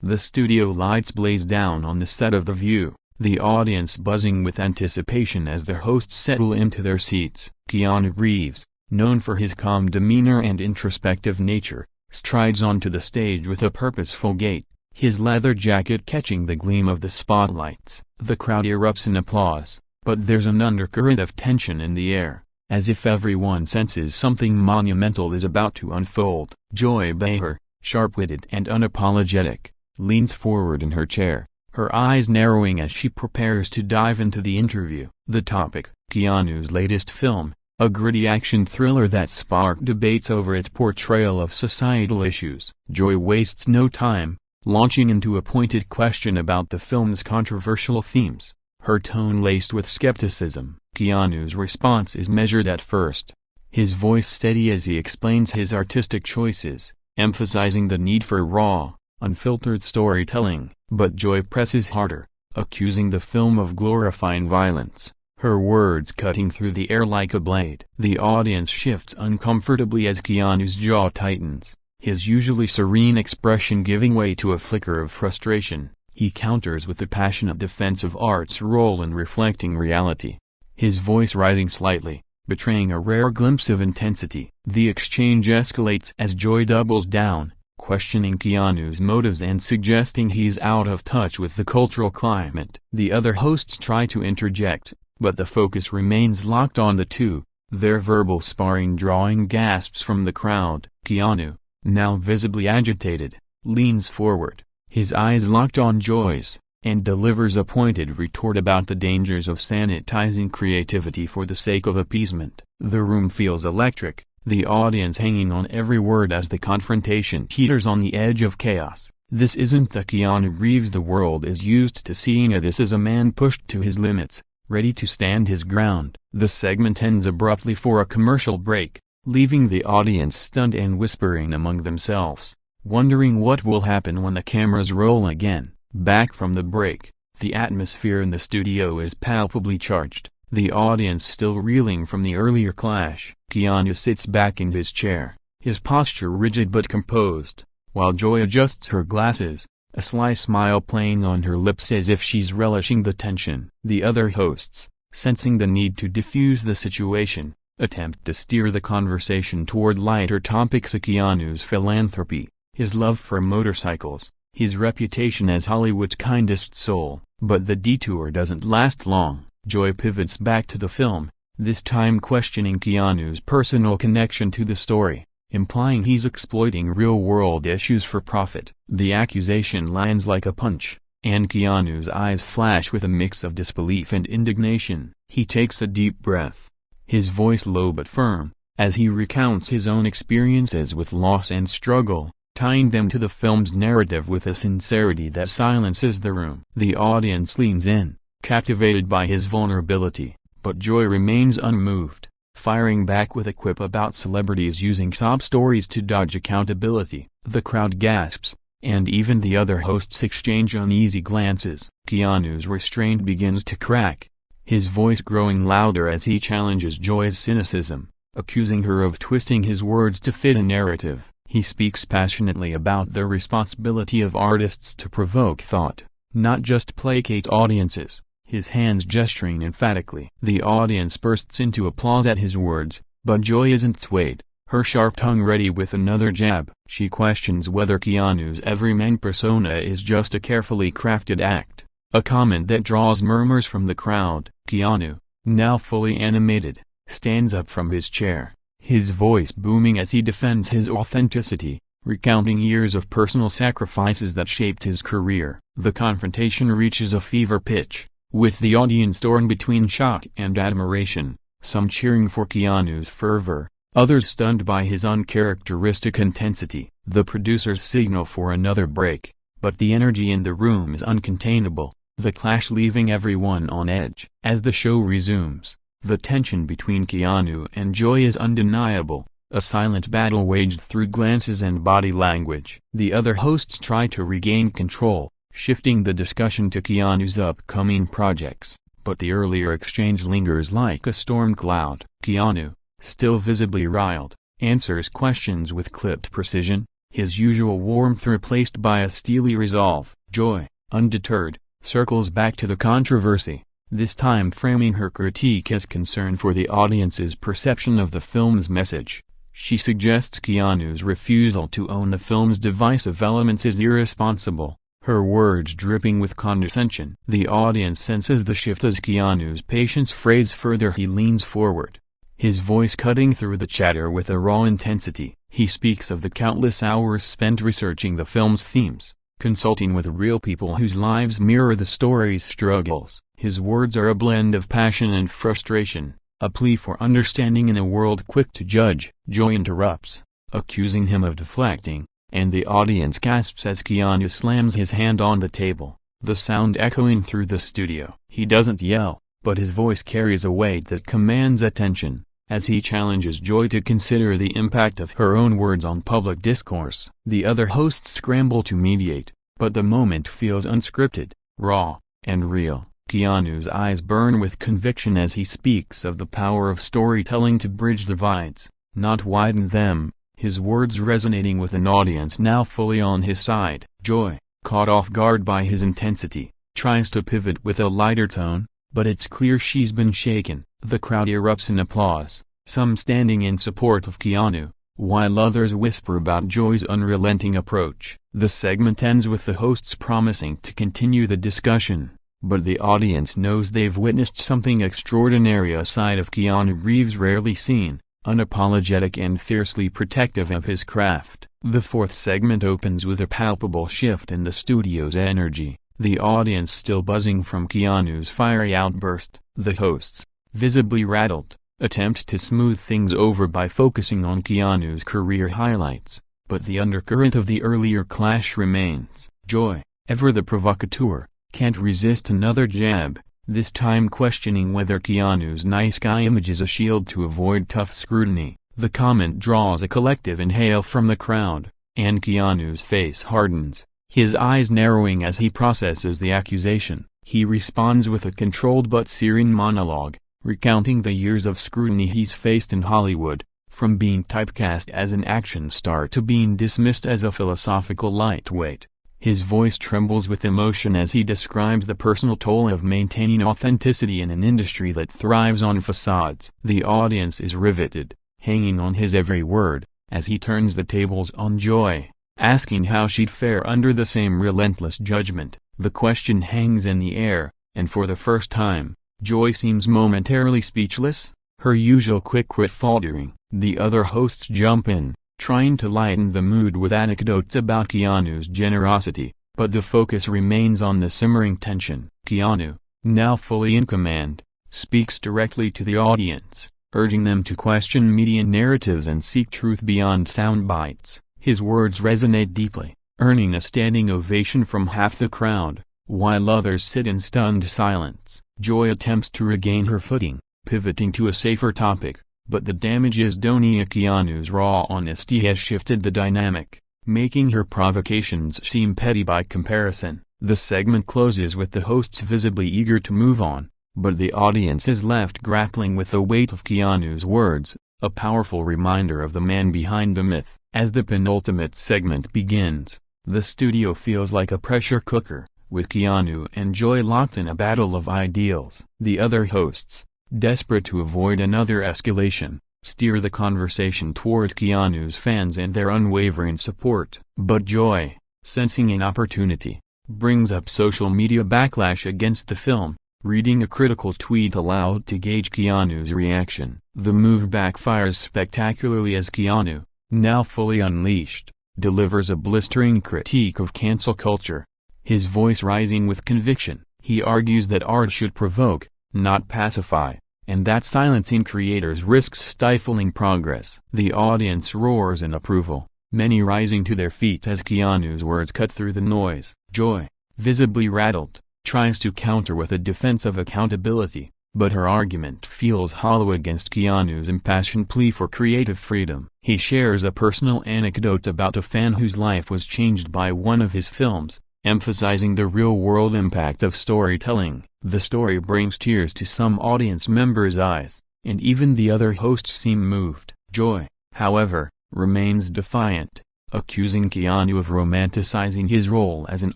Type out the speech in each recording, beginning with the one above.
The studio lights blaze down on the set of The View, the audience buzzing with anticipation as the hosts settle into their seats. Keanu Reeves, known for his calm demeanor and introspective nature, strides onto the stage with a purposeful gait, his leather jacket catching the gleam of the spotlights. The crowd erupts in applause, but there's an undercurrent of tension in the air, as if everyone senses something monumental is about to unfold. Joy Behar, sharp-witted and unapologetic, leans forward in her chair, her eyes narrowing as she prepares to dive into the interview. The topic: Keanu's latest film, a gritty action thriller that sparked debates over its portrayal of societal issues. Joy wastes no time, launching into a pointed question about the film's controversial themes, her tone laced with skepticism. Keanu's response is measured at first, his voice steady as he explains his artistic choices, emphasizing the need for raw, unfiltered storytelling. But Joy presses harder, accusing the film of glorifying violence, her words cutting through the air like a blade. The audience shifts uncomfortably as Keanu's jaw tightens, his usually serene expression giving way to a flicker of frustration. He counters with a passionate defense of art's role in reflecting reality, his voice rising slightly, betraying a rare glimpse of intensity. The exchange escalates as Joy doubles down, questioning Keanu's motives and suggesting he's out of touch with the cultural climate. The other hosts try to interject, but the focus remains locked on the two, their verbal sparring drawing gasps from the crowd. Keanu, now visibly agitated, leans forward, his eyes locked on Joy's, and delivers a pointed retort about the dangers of sanitizing creativity for the sake of appeasement. The room feels electric, the audience hanging on every word as the confrontation teeters on the edge of chaos. This isn't the Keanu Reeves the world is used to seeing. This is a man pushed to his limits, ready to stand his ground. The segment ends abruptly for a commercial break, leaving the audience stunned and whispering among themselves, wondering what will happen when the cameras roll again. Back from the break, the atmosphere in the studio is palpably charged, the audience still reeling from the earlier clash. Keanu sits back in his chair, his posture rigid but composed, while Joy adjusts her glasses, a sly smile playing on her lips as if she's relishing the tension. The other hosts, sensing the need to diffuse the situation, attempt to steer the conversation toward lighter topics: Keanu's philanthropy, his love for motorcycles, his reputation as Hollywood's kindest soul. But the detour doesn't last long. Joy pivots back to the film, this time questioning Keanu's personal connection to the story, implying he's exploiting real-world issues for profit. The accusation lands like a punch, and Keanu's eyes flash with a mix of disbelief and indignation. He takes a deep breath, his voice low but firm, as he recounts his own experiences with loss and struggle, tying them to the film's narrative with a sincerity that silences the room. The audience leans in, captivated by his vulnerability, but Joy remains unmoved, firing back with a quip about celebrities using sob stories to dodge accountability. The crowd gasps, and even the other hosts exchange uneasy glances. Keanu's restraint begins to crack, his voice growing louder as he challenges Joy's cynicism, accusing her of twisting his words to fit a narrative. He speaks passionately about the responsibility of artists to provoke thought, not just placate audiences, his hands gesturing emphatically. The audience bursts into applause at his words, but Joy isn't swayed, her sharp tongue ready with another jab. She questions whether Keanu's everyman persona is just a carefully crafted act, a comment that draws murmurs from the crowd. Keanu, now fully animated, stands up from his chair, his voice booming as he defends his authenticity, recounting years of personal sacrifices that shaped his career. The confrontation reaches a fever pitch, with the audience torn between shock and admiration, some cheering for Keanu's fervor, others stunned by his uncharacteristic intensity. The producers signal for another break, but the energy in the room is uncontainable, the clash leaving everyone on edge. As the show resumes, the tension between Keanu and Joy is undeniable, a silent battle waged through glances and body language. The other hosts try to regain control, shifting the discussion to Keanu's upcoming projects, but the earlier exchange lingers like a storm cloud. Keanu, still visibly riled, answers questions with clipped precision, his usual warmth replaced by a steely resolve. Joy, undeterred, circles back to the controversy, this time framing her critique as concern for the audience's perception of the film's message. She suggests Keanu's refusal to own the film's divisive elements is irresponsible, her words dripping with condescension. The audience senses the shift as Keanu's patience frays further. He leans forward, his voice cutting through the chatter with a raw intensity. He speaks of the countless hours spent researching the film's themes, consulting with real people whose lives mirror the story's struggles. His words are a blend of passion and frustration, a plea for understanding in a world quick to judge. Joy interrupts, accusing him of deflecting, and the audience gasps as Keanu slams his hand on the table, the sound echoing through the studio. He doesn't yell, but his voice carries a weight that commands attention, as he challenges Joy to consider the impact of her own words on public discourse. The other hosts scramble to mediate, but the moment feels unscripted, raw, and real. Keanu's eyes burn with conviction as he speaks of the power of storytelling to bridge divides, not widen them, his words resonating with an audience now fully on his side. Joy, caught off guard by his intensity, tries to pivot with a lighter tone, but it's clear she's been shaken. The crowd erupts in applause, some standing in support of Keanu, while others whisper about Joy's unrelenting approach. The segment ends with the hosts promising to continue the discussion, but the audience knows they've witnessed something extraordinary, a side of Keanu Reeves rarely seen, unapologetic and fiercely protective of his craft. The fourth segment opens with a palpable shift in the studio's energy, the audience still buzzing from Keanu's fiery outburst. The hosts, visibly rattled, attempt to smooth things over by focusing on Keanu's career highlights, but the undercurrent of the earlier clash remains. Joy, ever the provocateur, can't resist another jab, this time questioning whether Keanu's nice guy image is a shield to avoid tough scrutiny. The comment draws a collective inhale from the crowd, and Keanu's face hardens, his eyes narrowing as he processes the accusation. He responds with a controlled but serene monologue, recounting the years of scrutiny he's faced in Hollywood, from being typecast as an action star to being dismissed as a philosophical lightweight. His voice trembles with emotion as he describes the personal toll of maintaining authenticity in an industry that thrives on facades. The audience is riveted, hanging on his every word, as he turns the tables on Joy, asking how she'd fare under the same relentless judgment. The question hangs in the air, and for the first time, Joy seems momentarily speechless, her usual quick wit faltering. The other hosts jump in, trying to lighten the mood with anecdotes about Keanu's generosity, but the focus remains on the simmering tension. Keanu, now fully in command, speaks directly to the audience, urging them to question media narratives and seek truth beyond sound bites. His words resonate deeply, earning a standing ovation from half the crowd, while others sit in stunned silence. Joy attempts to regain her footing, pivoting to a safer topic, but the damage is done. Keanu's raw honesty has shifted the dynamic, making her provocations seem petty by comparison. The segment closes with the hosts visibly eager to move on, but the audience is left grappling with the weight of Keanu's words, a powerful reminder of the man behind the myth. As the penultimate segment begins, the studio feels like a pressure cooker, with Keanu and Joy locked in a battle of ideals. The other hosts, desperate to avoid another escalation, steer the conversation toward Keanu's fans and their unwavering support. But Joy, sensing an opportunity, brings up social media backlash against the film, reading a critical tweet aloud to gauge Keanu's reaction. The move backfires spectacularly as Keanu, now fully unleashed, delivers a blistering critique of cancel culture. His voice rising with conviction, he argues that art should provoke, not pacify, and that silencing creators risks stifling progress. The audience roars in approval, many rising to their feet as Keanu's words cut through the noise. Joy, visibly rattled, tries to counter with a defense of accountability, but her argument feels hollow against Keanu's impassioned plea for creative freedom. He shares a personal anecdote about a fan whose life was changed by one of his films, emphasizing the real-world impact of storytelling. The story brings tears to some audience members' eyes, and even the other hosts seem moved. Joy, however, remains defiant, accusing Keanu of romanticizing his role as an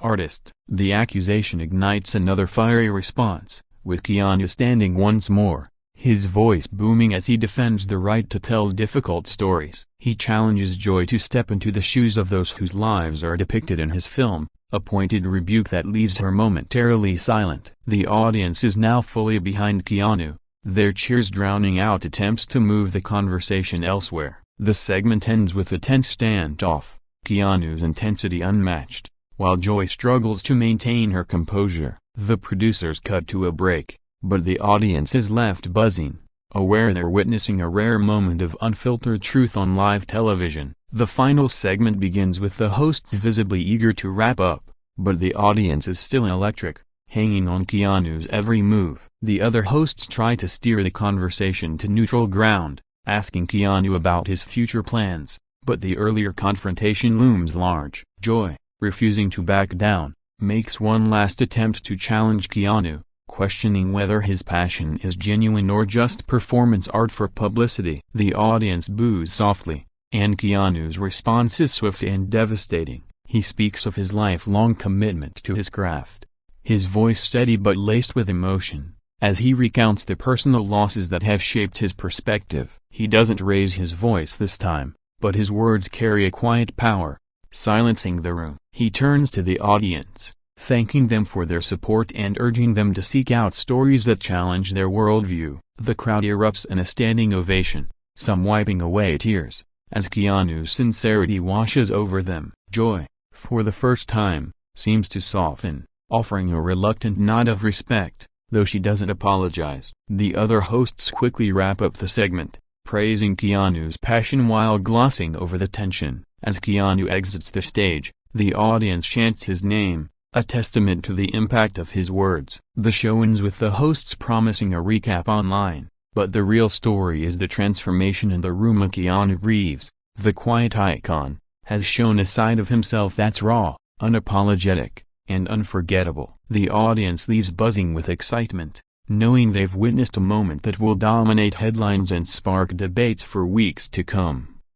artist. The accusation ignites another fiery response, with Keanu standing once more, his voice booming as he defends the right to tell difficult stories. He challenges Joy to step into the shoes of those whose lives are depicted in his film, a pointed rebuke that leaves her momentarily silent. The audience is now fully behind Keanu, their cheers drowning out attempts to move the conversation elsewhere. The segment ends with a tense standoff, Keanu's intensity unmatched, while Joy struggles to maintain her composure. The producers cut to a break, but the audience is left buzzing, aware they're witnessing a rare moment of unfiltered truth on live television. The final segment begins with the hosts visibly eager to wrap up, but the audience is still electric, hanging on Keanu's every move. The other hosts try to steer the conversation to neutral ground, asking Keanu about his future plans, but the earlier confrontation looms large. Joy, refusing to back down, makes one last attempt to challenge Keanu, questioning whether his passion is genuine or just performance art for publicity. The audience boos softly, and Keanu's response is swift and devastating. He speaks of his lifelong commitment to his craft, his voice steady but laced with emotion, as he recounts the personal losses that have shaped his perspective. He doesn't raise his voice this time, but his words carry a quiet power, silencing the room. He turns to the audience, thanking them for their support and urging them to seek out stories that challenge their worldview. The crowd erupts in a standing ovation, some wiping away tears, as Keanu's sincerity washes over them. Joy, for the first time, seems to soften, offering a reluctant nod of respect, though she doesn't apologize. The other hosts quickly wrap up the segment, praising Keanu's passion while glossing over the tension. As Keanu exits the stage, the audience chants his name, a testament to the impact of his words. The show ends with the hosts promising a recap online, but the real story is the transformation in the room. Keanu Reeves, the quiet icon, has shown a side of himself that's raw, unapologetic, and unforgettable. The audience leaves buzzing with excitement, knowing they've witnessed a moment that will dominate headlines and spark debates for weeks to come.